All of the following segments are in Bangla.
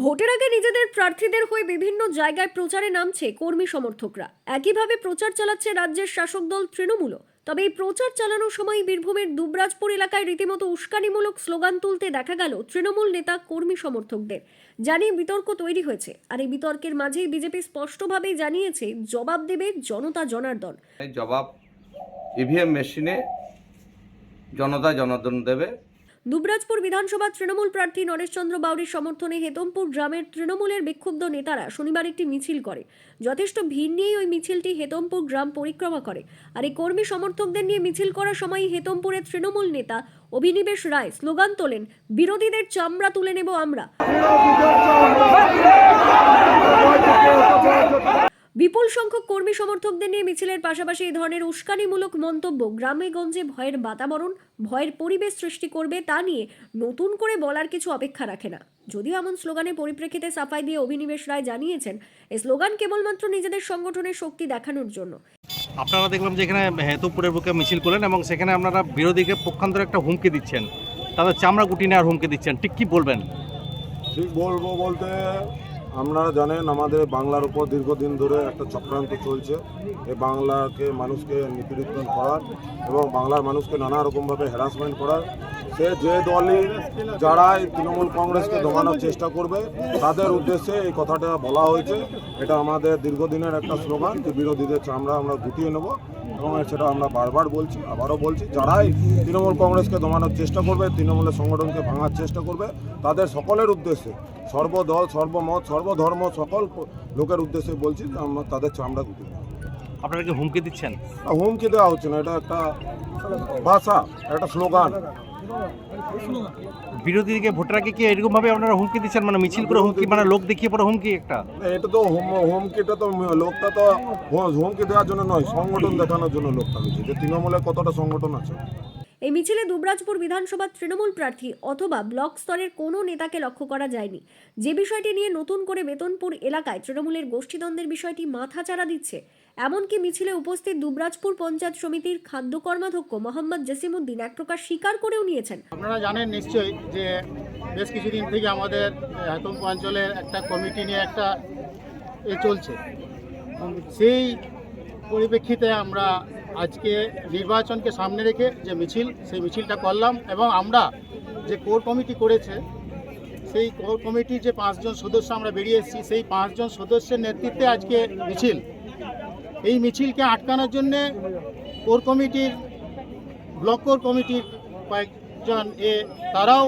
ভোটের আগে নিজেদের প্রার্থীদের হয়ে বিভিন্ন জায়গায় প্রচারে নামছে কর্মী সমর্থকরা। একইভাবে প্রচার চালাচ্ছে রাজ্যের শাসক দল তৃণমূলও। তবে এই প্রচার চালানোর সময় বীরভূমের দুবরাজপুর এলাকায় রীতিমতো উস্কানিমূলক স্লোগান তুলতে দেখা গেল তৃণমূল নেতা কর্মী সমর্থকদের, জানিয়ে বিতর্ক তৈরি হয়েছে। আর এই বিতর্কের মাঝেই বিজেপি স্পষ্টভাবেই জানিয়েছে জবাব দেবে জনতা জনার্দন। জবাব ইভিএম মেশিনে জনতা জনার্দন দেবে। দুবরাজপুর বিধানসভা তৃণমূল প্রার্থী নরেশচন্দ্র বাউরির সমর্থনে হেতমপুর গ্রামের তৃণমূলের বিক্ষুব্ধ নেতারা শনিবার একটি মিছিল করে। যথেষ্ট ভিড় নিয়েই ওই মিছিলটি হেতমপুর গ্রাম পরিক্রমা করে। আর এই কর্মী সমর্থকদের নিয়ে মিছিল করার সময় হেতমপুরের তৃণমূল নেতা অভিনিবেশ রায় স্লোগান তোলেন, বিরোধীদের চামড়া তুলে নেব আমরা। বিপুল সংখ্যক কর্মী সমর্থকদের নিয়ে মিছিলের পাশাপাশি এই ধরনের উস্কানিমূলক মন্তব্য গ্রামে গঞ্জে ভয়ের বাতাবরণ, ভয়ের পরিবেশ সৃষ্টি করবে তা নিয়ে নতুন করে বলার কিছু অপেক্ষা রাখে না। যদিও এমন স্লোগানের পরিপ্রেক্ষিতে সাফাই দিয়ে অভিনিবেশ রায় জানিয়েছেন, এই স্লোগান কেবলমাত্র নিজেদের সংগঠনের শক্তি দেখানোর জন্য। আপনারা দেখলাম যে এখানে হেতুপুরের বুকে মিছিল করলেন এবং সেখানে আপনারা বিরোধীকে পক্ষান্তরে একটা হুমকি দিচ্ছেন, তাদের চামড়া গুটি নেওয়ার হুমকি দিচ্ছেন, ঠিক কি বলবেন? ঠিক বলবো বলতে, আপনারা জানেন আমাদের বাংলার উপর দীর্ঘদিন ধরে একটা চক্রান্ত চলছে। এই বাংলাকে মানুষকে নিপীড়িত করার এবং বাংলার মানুষকে নানা রকমভাবে হ্যারাসমেন্ট করার। সে যে দলই যারা তৃণমূল কংগ্রেসকে দমানোর চেষ্টা করবে তাদের উদ্দেশ্যে এই কথাটা বলা হয়েছে। এটা আমাদের দীর্ঘদিনের একটা স্লোগান যে বিরোধীদের চামড়া আমরা গুটিয়ে নেব, এবং সেটা আমরা বারবার বলছি, আবারও বলছি, যারাই তৃণমূল কংগ্রেসকে দমানোর চেষ্টা করবে, তৃণমূলের সংগঠনকে ভাঙার চেষ্টা করবে, তাদের সকলের উদ্দেশ্যে, সর্বদল সর্বমত সর্বধর্ম সকল লোকের উদ্দেশ্যে বলছি যে আমরা তাদের চামড়া গুটিয়ে নেব। আপনারা কি হুমকি দিচ্ছেন? হুমকি দেওয়া হচ্ছে না, এটা একটা ভাষা, একটা স্লোগান। বিরোধীকে ভোটারকে কি এরকম ভাবে আপনারা হুমকি দিচ্ছেন, মানে মিছিল করে হুমকি, মানে লোক দেখিয়ে পরে হুমকি? একটা এটা তো হুমকিটা তো লোকটা তো হুমকি দেওয়ার জন্য নয়, সংগঠন দেখানোর জন্য লোকটা হচ্ছে যে তৃণমূলের কতটা সংগঠন আছে। এই মিছিলে দুবরাজপুর বিধানসভার তৃণমূল প্রার্থী অথবা ব্লক স্তরের কোনো নেতাকে লক্ষ্য করা যায়নি। যে বিষয়টি নিয়ে নতুন করে বেতনপুর এলাকায় তৃণমূলের গোষ্ঠীদ্বন্দ্বের বিষয়টি মাথাচাড়া দিচ্ছে। এমনকি মিছিলে উপস্থিত দুবরাজপুর পঞ্চায়েত সমিতির খাদ্য কর্মাধ্যক্ষ মোহাম্মদ জসিমউদ্দিন এক প্রকার স্বীকার করেও নিয়েছেন। আপনারা জানেন নিশ্চয়ই যে বেশ কিছুদিন থেকে আমাদের হেতমপুর অঞ্চলের একটা কমিটি নিয়ে একটা চলছে। সেই পরিপ্রেক্ষিতে আমরা আজকে নির্বাচনকে সামনে রেখে যে মিছিল, সেই মিছিলটা করলাম এবং আমরা যে কোর কমিটি করেছে সেই কোর কমিটির যে 5 জন সদস্য আমরা বেরিয়ে এসেছি, সেই 5 জন সদস্যের নেতৃত্বে আজকে মিছিল। এই মিছিলকে আটকানোর জন্যে কোর কমিটির, ব্লক কোর কমিটির কয়েকজন তারাও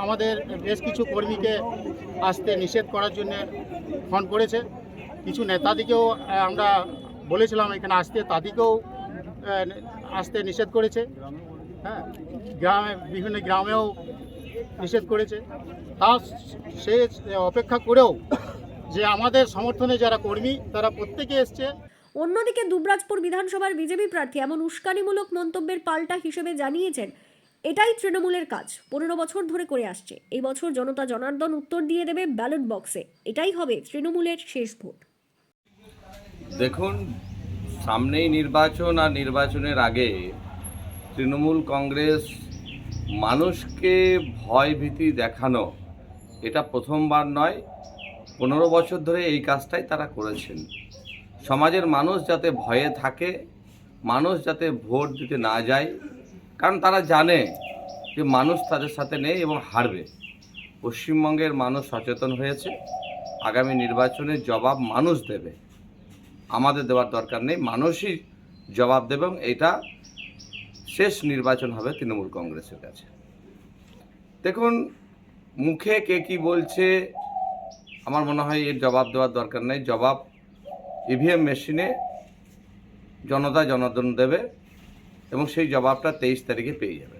আমাদের বেশ কিছু কর্মীকে আসতে নিষেধ করার জন্য ফোন করেছে। কিছু নেতাদিকেও আমরা বলেছিলাম এখানে আসতে, তাদেরকেও আসতে নিষেধ করেছে। হ্যাঁ, গ্রামে বিভিন্ন গ্রামেও নিষেধ করেছে। তা সে অপেক্ষা করেও যে আমাদের সমর্থনে যারা কর্মী তারা প্রত্যেকে এসছে। অন্যদিকে দুবরাজপুর বিধানসভার বিজেপি প্রার্থী এমন উস্কানিমূলক মন্তব্যের পাল্টা হিসেবে জানিয়েছেন, এটাই তৃণমূলের কাজ, 15 বছর ধরে করে আসছে। এই বছর জনতা জনার্দন উত্তর দিয়ে দেবে ব্যালট বক্সে। এটাই হবে তৃণমূলের শেষ ভোট। দেখুন, সামনেই নির্বাচন, আর নির্বাচনের আগে তৃণমূল কংগ্রেস মানুষকে ভয় ভীতি দেখানো এটা প্রথমবার নয়। 15 বছর ধরে এই কাজটাই তারা করেছেন। সমাজের মানুষ যাতে ভয়ে থাকে, মানুষ যাতে ভোট দিতে না যায়, কারণ তারা জানে যে মানুষ তাদের সাথে নেই এবং হারবে। পশ্চিমবঙ্গের মানুষ সচেতন হয়েছে, আগামী নির্বাচনের জবাব মানুষ দেবে, আমাদের দেওয়ার দরকার নেই, মানুষই জবাব দেবে। এবং এটা শেষ নির্বাচন হবে তৃণমূল কংগ্রেসের কাছে। দেখুন, মুখে কে কী বলছে আমার মনে হয় এর জবাব দেওয়ার দরকার নেই। জবাব ইভিএম মেশিনে জনতা জনার্দন দেবে এবং সেই জবাবটা 23 তারিখে পেয়ে যাবে।